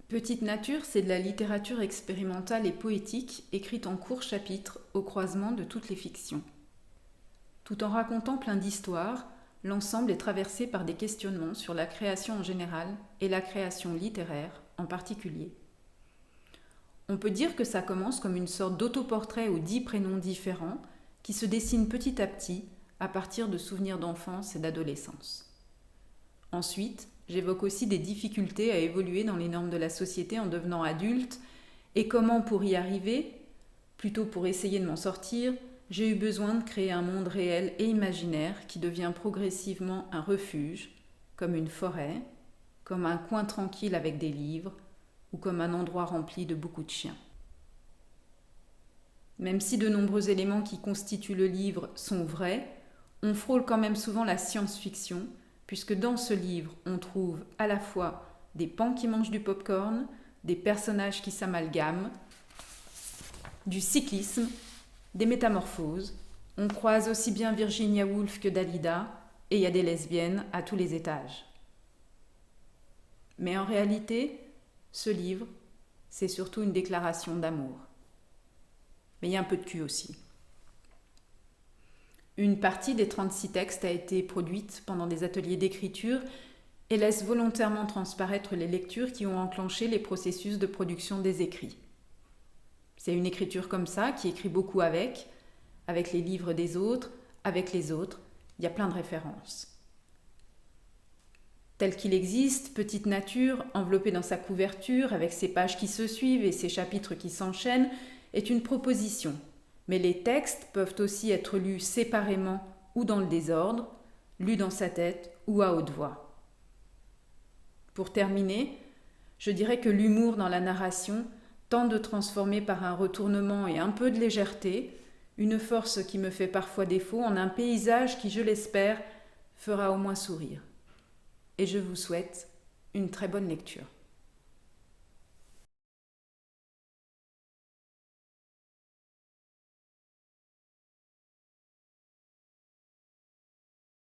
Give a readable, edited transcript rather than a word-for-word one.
Petite Nature, c'est de la littérature expérimentale et poétique écrite en courts chapitres au croisement de toutes les fictions. Tout en racontant plein d'histoires, l'ensemble est traversé par des questionnements sur la création en général et la création littéraire en particulier. On peut dire que ça commence comme une sorte d'autoportrait aux 10 prénoms différents qui se dessinent petit à petit à partir de souvenirs d'enfance et d'adolescence. Ensuite, j'évoque aussi des difficultés à évoluer dans les normes de la société en devenant adulte et comment pour y arriver, plutôt pour essayer de m'en sortir, j'ai eu besoin de créer un monde réel et imaginaire qui devient progressivement un refuge, comme une forêt, comme un coin tranquille avec des livres ou comme un endroit rempli de beaucoup de chiens. Même si de nombreux éléments qui constituent le livre sont vrais, on frôle quand même souvent la science-fiction, puisque dans ce livre, on trouve à la fois des pans qui mangent du popcorn, des personnages qui s'amalgament, du cyclisme, des métamorphoses. On croise aussi bien Virginia Woolf que Dalida, et il y a des lesbiennes à tous les étages. Mais en réalité, ce livre, c'est surtout une déclaration d'amour. Mais il y a un peu de cul aussi. Une partie des 36 textes a été produite pendant des ateliers d'écriture et laisse volontairement transparaître les lectures qui ont enclenché les processus de production des écrits. C'est une écriture comme ça, qui écrit beaucoup avec les livres des autres, avec les autres. Il y a plein de références. Tel qu'il existe, Petite Nature, enveloppée dans sa couverture, avec ses pages qui se suivent et ses chapitres qui s'enchaînent, est une proposition. Mais les textes peuvent aussi être lus séparément ou dans le désordre, lus dans sa tête ou à haute voix. Pour terminer, je dirais que l'humour dans la narration tente de transformer par un retournement et un peu de légèreté une force qui me fait parfois défaut en un paysage qui, je l'espère, fera au moins sourire. Et je vous souhaite une très bonne lecture.